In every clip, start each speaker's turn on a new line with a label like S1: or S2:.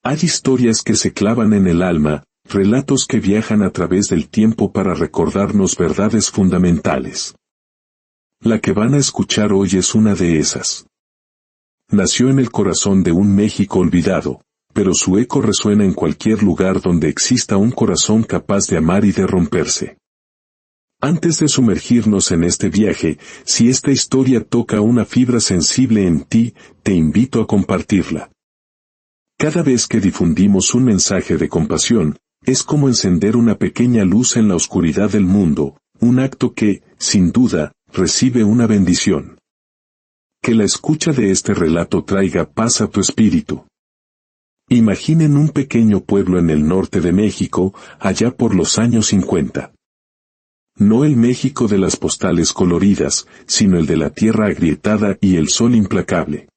S1: Hay historias que se clavan en el alma, relatos que viajan a través del tiempo para recordarnos verdades fundamentales. La que van a escuchar hoy es una de esas. Nació en el corazón de un México olvidado, pero su eco resuena en cualquier lugar donde exista un corazón capaz de amar y de romperse. Antes de sumergirnos en este viaje, si esta historia toca una fibra sensible en ti, te invito a compartirla. Cada vez que difundimos un mensaje de compasión, es como encender una pequeña luz en la oscuridad del mundo, un acto que, sin duda, recibe una bendición. Que la escucha de este relato traiga paz a tu espíritu. Imaginen un pequeño pueblo en el norte de México, allá por los años 50. No el México de las postales coloridas, sino el de la tierra agrietada y el sol implacable.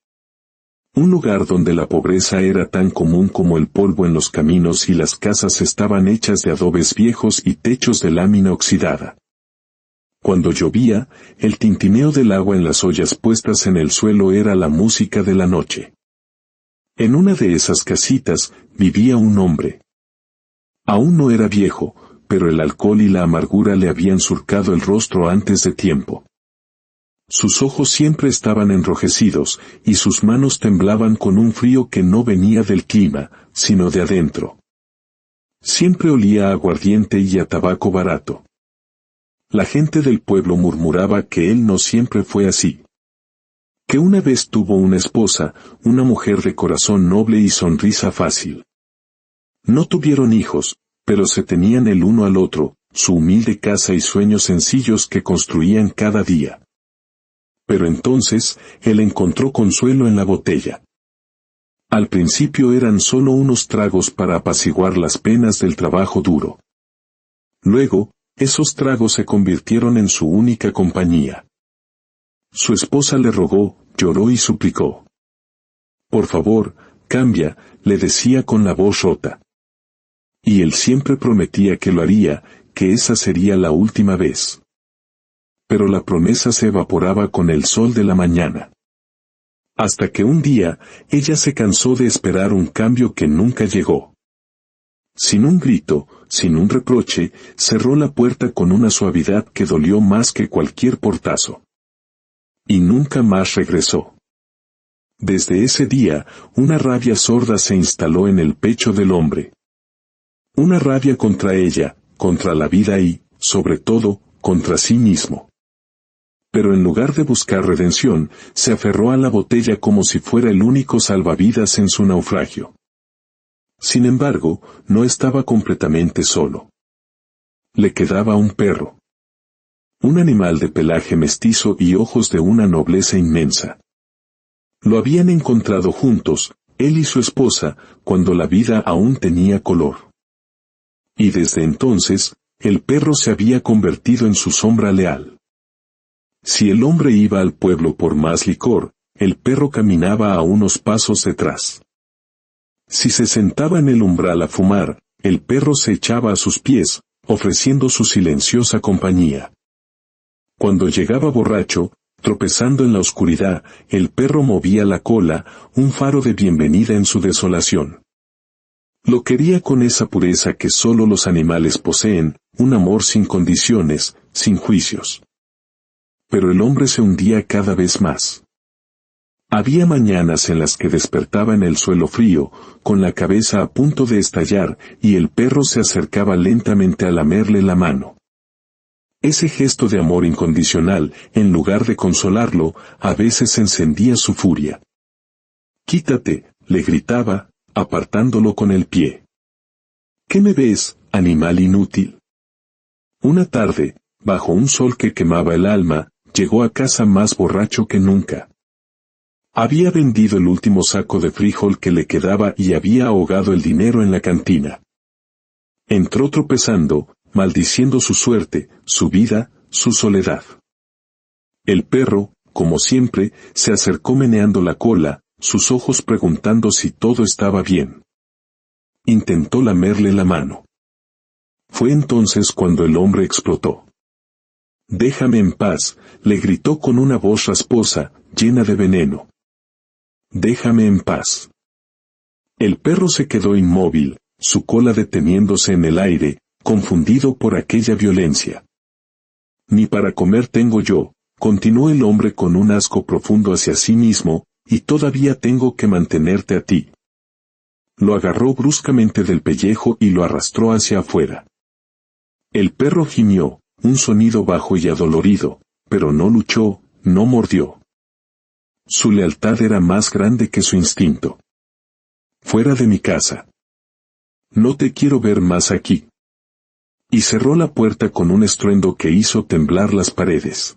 S1: Un lugar donde la pobreza era tan común como el polvo en los caminos y las casas estaban hechas de adobes viejos y techos de lámina oxidada. Cuando llovía, el tintineo del agua en las ollas puestas en el suelo era la música de la noche. En una de esas casitas, vivía un hombre. Aún no era viejo, pero el alcohol y la amargura le habían surcado el rostro antes de tiempo. Sus ojos siempre estaban enrojecidos, y sus manos temblaban con un frío que no venía del clima, sino de adentro. Siempre olía a aguardiente y a tabaco barato. La gente del pueblo murmuraba que él no siempre fue así. Que una vez tuvo una esposa, una mujer de corazón noble y sonrisa fácil. No tuvieron hijos, pero se tenían el uno al otro, su humilde casa y sueños sencillos que construían cada día. Pero entonces, él encontró consuelo en la botella. Al principio eran solo unos tragos para apaciguar las penas del trabajo duro. Luego, esos tragos se convirtieron en su única compañía. Su esposa le rogó, lloró y suplicó. Por favor, cambia, le decía con la voz rota. Y él siempre prometía que lo haría, que esa sería la última vez. Pero la promesa se evaporaba con el sol de la mañana. Hasta que un día, ella se cansó de esperar un cambio que nunca llegó. Sin un grito, sin un reproche, cerró la puerta con una suavidad que dolió más que cualquier portazo. Y nunca más regresó. Desde ese día, una rabia sorda se instaló en el pecho del hombre. Una rabia contra ella, contra la vida y, sobre todo, contra sí mismo. Pero en lugar de buscar redención, se aferró a la botella como si fuera el único salvavidas en su naufragio. Sin embargo, no estaba completamente solo. Le quedaba un perro. Un animal de pelaje mestizo y ojos de una nobleza inmensa. Lo habían encontrado juntos, él y su esposa, cuando la vida aún tenía color. Y desde entonces, el perro se había convertido en su sombra leal. Si el hombre iba al pueblo por más licor, el perro caminaba a unos pasos detrás. Si se sentaba en el umbral a fumar, el perro se echaba a sus pies, ofreciendo su silenciosa compañía. Cuando llegaba borracho, tropezando en la oscuridad, el perro movía la cola, un faro de bienvenida en su desolación. Lo quería con esa pureza que solo los animales poseen, un amor sin condiciones, sin juicios. Pero el hombre se hundía cada vez más. Había mañanas en las que despertaba en el suelo frío, con la cabeza a punto de estallar, y el perro se acercaba lentamente a lamerle la mano. Ese gesto de amor incondicional, en lugar de consolarlo, a veces encendía su furia. «Quítate», le gritaba, apartándolo con el pie. «¿Qué me ves, animal inútil?» Una tarde, bajo un sol que quemaba el alma, llegó a casa más borracho que nunca. Había vendido el último saco de frijol que le quedaba y había ahogado el dinero en la cantina. Entró tropezando, maldiciendo su suerte, su vida, su soledad. El perro, como siempre, se acercó meneando la cola, sus ojos preguntando si todo estaba bien. Intentó lamerle la mano. Fue entonces cuando el hombre explotó. «Déjame en paz», le gritó con una voz rasposa, llena de veneno. «Déjame en paz». El perro se quedó inmóvil, su cola deteniéndose en el aire, confundido por aquella violencia. Ni para comer tengo yo, continuó el hombre con un asco profundo hacia sí mismo, y todavía tengo que mantenerte a ti. Lo agarró bruscamente del pellejo y lo arrastró hacia afuera. El perro gimió, un sonido bajo y adolorido, pero no luchó, no mordió. Su lealtad era más grande que su instinto. Fuera de mi casa. No te quiero ver más aquí. Y cerró la puerta con un estruendo que hizo temblar las paredes.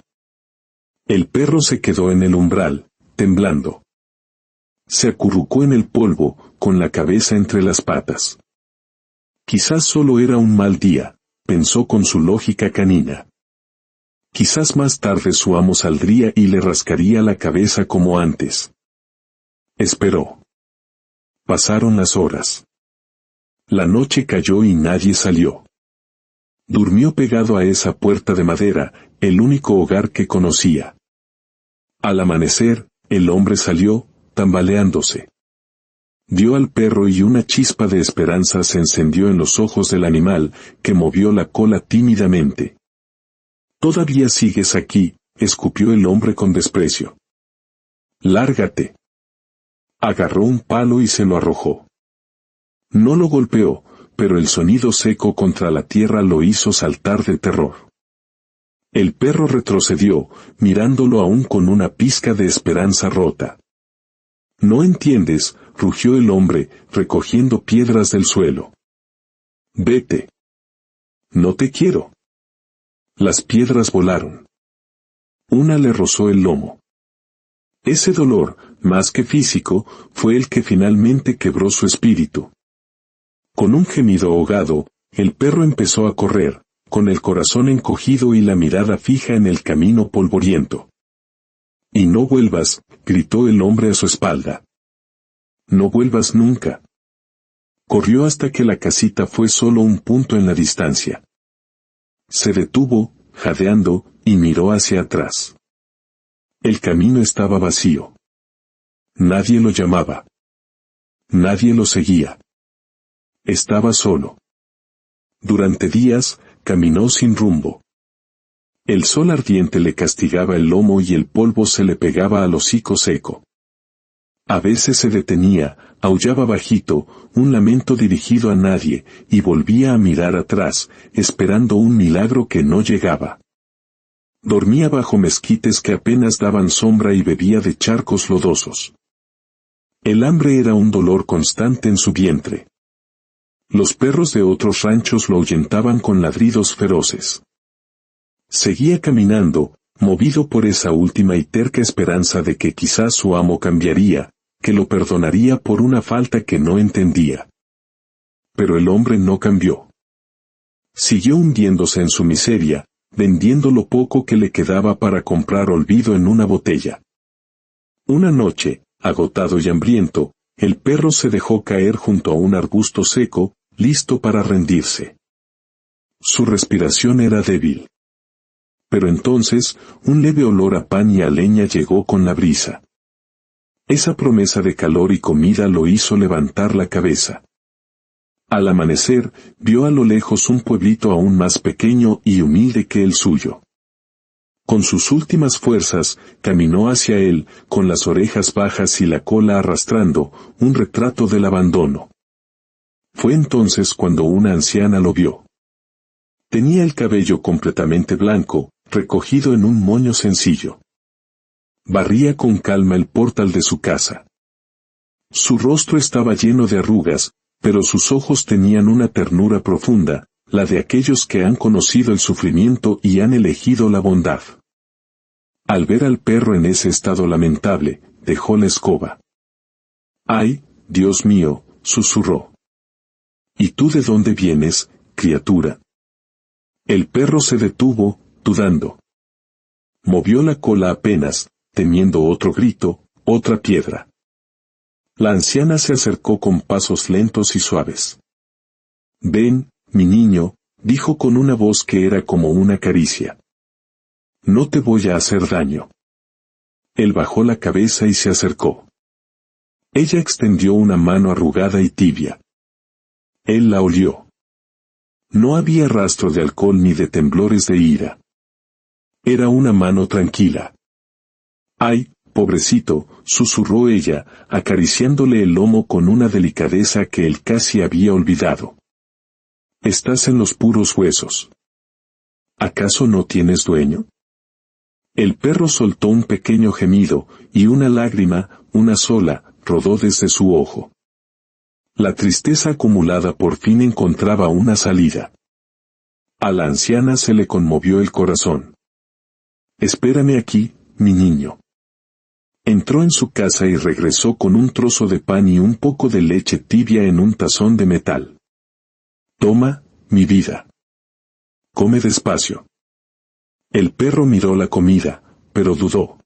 S1: El perro se quedó en el umbral, temblando. Se acurrucó en el polvo, con la cabeza entre las patas. Quizás solo era un mal día, pensó con su lógica canina. Quizás más tarde su amo saldría y le rascaría la cabeza como antes. Esperó. Pasaron las horas. La noche cayó y nadie salió. Durmió pegado a esa puerta de madera, el único hogar que conocía. Al amanecer, el hombre salió, tambaleándose. Vio al perro y una chispa de esperanza se encendió en los ojos del animal, que movió la cola tímidamente. «¿Todavía sigues aquí?», escupió el hombre con desprecio. «Lárgate». Agarró un palo y se lo arrojó. No lo golpeó, pero el sonido seco contra la tierra lo hizo saltar de terror. El perro retrocedió, mirándolo aún con una pizca de esperanza rota. «¿No entiendes?», rugió el hombre, recogiendo piedras del suelo. «Vete». «No te quiero». Las piedras volaron. Una le rozó el lomo. Ese dolor, más que físico, fue el que finalmente quebró su espíritu. Con un gemido ahogado, el perro empezó a correr, con el corazón encogido y la mirada fija en el camino polvoriento. «Y no vuelvas», gritó el hombre a su espalda. «No vuelvas nunca». Corrió hasta que la casita fue solo un punto en la distancia. Se detuvo, jadeando, y miró hacia atrás. El camino estaba vacío. Nadie lo llamaba. Nadie lo seguía. Estaba solo. Durante días, caminó sin rumbo. El sol ardiente le castigaba el lomo y el polvo se le pegaba al hocico seco. A veces se detenía, aullaba bajito, un lamento dirigido a nadie, y volvía a mirar atrás, esperando un milagro que no llegaba. Dormía bajo mezquites que apenas daban sombra y bebía de charcos lodosos. El hambre era un dolor constante en su vientre. Los perros de otros ranchos lo ahuyentaban con ladridos feroces. Seguía caminando, movido por esa última y terca esperanza de que quizás su amo cambiaría, que lo perdonaría por una falta que no entendía. Pero el hombre no cambió. Siguió hundiéndose en su miseria, vendiendo lo poco que le quedaba para comprar olvido en una botella. Una noche, agotado y hambriento, el perro se dejó caer junto a un arbusto seco, listo para rendirse. Su respiración era débil. Pero entonces, un leve olor a pan y a leña llegó con la brisa. Esa promesa de calor y comida lo hizo levantar la cabeza. Al amanecer, vio a lo lejos un pueblito aún más pequeño y humilde que el suyo. Con sus últimas fuerzas, caminó hacia él, con las orejas bajas y la cola arrastrando, un retrato del abandono. Fue entonces cuando una anciana lo vio. Tenía el cabello completamente blanco, recogido en un moño sencillo. Barría con calma el portal de su casa. Su rostro estaba lleno de arrugas, pero sus ojos tenían una ternura profunda, la de aquellos que han conocido el sufrimiento y han elegido la bondad. Al ver al perro en ese estado lamentable, dejó la escoba. «¡Ay, Dios mío!», susurró. «¿Y tú de dónde vienes, criatura?». El perro se detuvo, dudando. Movió la cola apenas, temiendo otro grito, otra piedra. La anciana se acercó con pasos lentos y suaves. «Ven, mi niño», dijo con una voz que era como una caricia. «No te voy a hacer daño». Él bajó la cabeza y se acercó. Ella extendió una mano arrugada y tibia. Él la olió. No había rastro de alcohol ni de temblores de ira. Era una mano tranquila. «Ay, pobrecito», susurró ella, acariciándole el lomo con una delicadeza que él casi había olvidado. «Estás en los puros huesos. ¿Acaso no tienes dueño?» El perro soltó un pequeño gemido, y una lágrima, una sola, rodó desde su ojo. La tristeza acumulada por fin encontraba una salida. A la anciana se le conmovió el corazón. «Espérame aquí, mi niño». Entró en su casa y regresó con un trozo de pan y un poco de leche tibia en un tazón de metal. «Toma, mi vida. Come despacio». El perro miró la comida, pero dudó.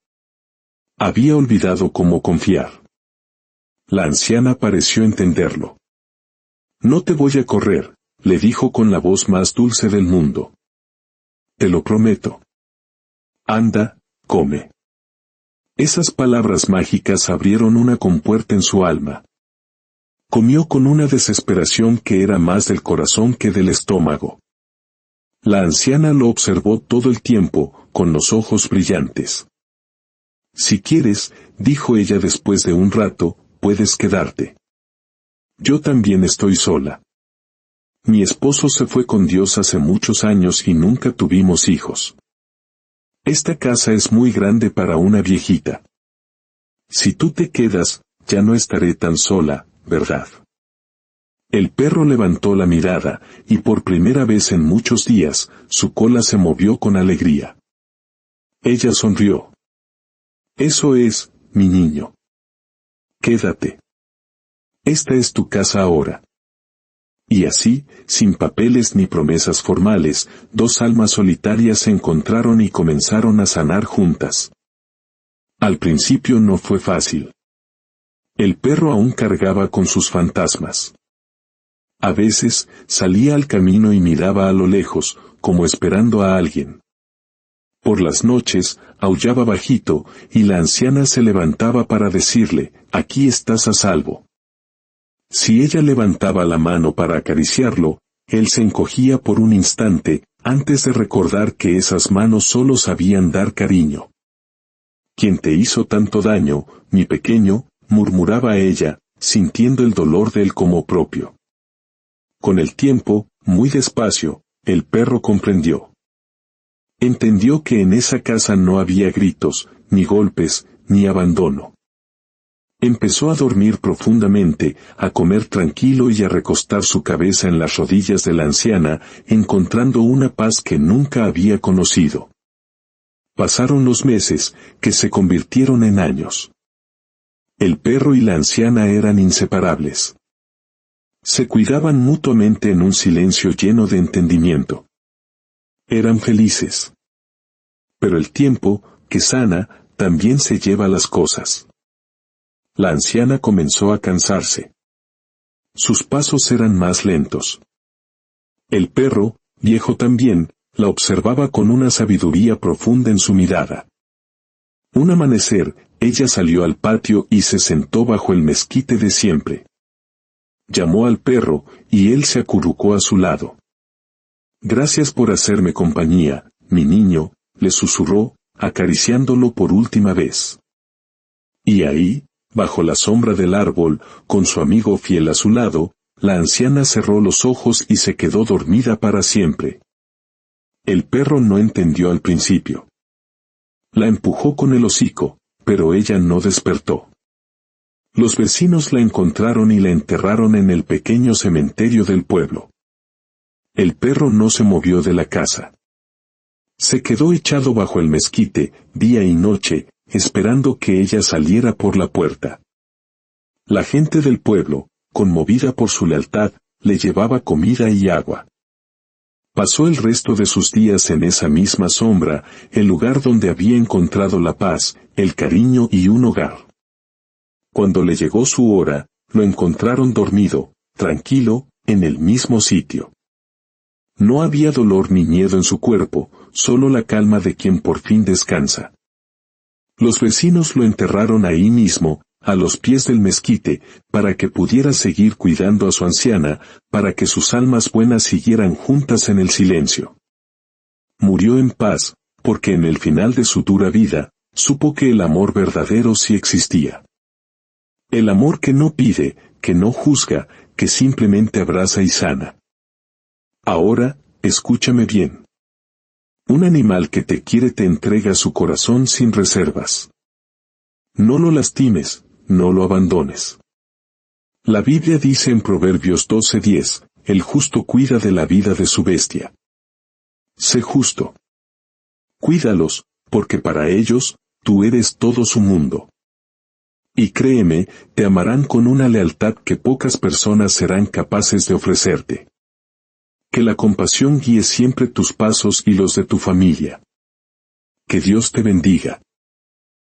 S1: Había olvidado cómo confiar. La anciana pareció entenderlo. «No te voy a correr», le dijo con la voz más dulce del mundo. «Te lo prometo. Anda, come». Esas palabras mágicas abrieron una compuerta en su alma. Comió con una desesperación que era más del corazón que del estómago. La anciana lo observó todo el tiempo, con los ojos brillantes. «Si quieres», dijo ella después de un rato, «puedes quedarte. Yo también estoy sola. Mi esposo se fue con Dios hace muchos años y nunca tuvimos hijos. Esta casa es muy grande para una viejita. Si tú te quedas, ya no estaré tan sola, ¿verdad?». El perro levantó la mirada, y por primera vez en muchos días, su cola se movió con alegría. Ella sonrió. «Eso es, mi niño. Quédate. Esta es tu casa ahora». Y así, sin papeles ni promesas formales, dos almas solitarias se encontraron y comenzaron a sanar juntas. Al principio no fue fácil. El perro aún cargaba con sus fantasmas. A veces, salía al camino y miraba a lo lejos, como esperando a alguien. Por las noches, aullaba bajito, y la anciana se levantaba para decirle, «Aquí estás a salvo». Si ella levantaba la mano para acariciarlo, él se encogía por un instante, antes de recordar que esas manos solo sabían dar cariño. «¿Quién te hizo tanto daño, mi pequeño?», murmuraba ella, sintiendo el dolor de él como propio. Con el tiempo, muy despacio, el perro comprendió. Entendió que en esa casa no había gritos, ni golpes, ni abandono. Empezó a dormir profundamente, a comer tranquilo y a recostar su cabeza en las rodillas de la anciana, encontrando una paz que nunca había conocido. Pasaron los meses, que se convirtieron en años. El perro y la anciana eran inseparables. Se cuidaban mutuamente en un silencio lleno de entendimiento. Eran felices. Pero el tiempo, que sana, también se lleva las cosas. La anciana comenzó a cansarse. Sus pasos eran más lentos. El perro, viejo también, la observaba con una sabiduría profunda en su mirada. Un amanecer, ella salió al patio y se sentó bajo el mezquite de siempre. Llamó al perro, y él se acurrucó a su lado. «Gracias por hacerme compañía, mi niño», le susurró, acariciándolo por última vez. Y ahí, bajo la sombra del árbol, con su amigo fiel a su lado, la anciana cerró los ojos y se quedó dormida para siempre. El perro no entendió al principio. La empujó con el hocico, pero ella no despertó. Los vecinos la encontraron y la enterraron en el pequeño cementerio del pueblo. El perro no se movió de la casa. Se quedó echado bajo el mezquite, día y noche, esperando que ella saliera por la puerta. La gente del pueblo, conmovida por su lealtad, le llevaba comida y agua. Pasó el resto de sus días en esa misma sombra, el lugar donde había encontrado la paz, el cariño y un hogar. Cuando le llegó su hora, lo encontraron dormido, tranquilo, en el mismo sitio. No había dolor ni miedo en su cuerpo, solo la calma de quien por fin descansa. Los vecinos lo enterraron ahí mismo, a los pies del mezquite, para que pudiera seguir cuidando a su anciana, para que sus almas buenas siguieran juntas en el silencio. Murió en paz, porque en el final de su dura vida, supo que el amor verdadero sí existía. El amor que no pide, que no juzga, que simplemente abraza y sana. Ahora, escúchame bien. Un animal que te quiere te entrega su corazón sin reservas. No lo lastimes, no lo abandones. La Biblia dice en Proverbios 12:10, el justo cuida de la vida de su bestia. Sé justo. Cuídalos, porque para ellos, tú eres todo su mundo. Y créeme, te amarán con una lealtad que pocas personas serán capaces de ofrecerte. Que la compasión guíe siempre tus pasos y los de tu familia. Que Dios te bendiga.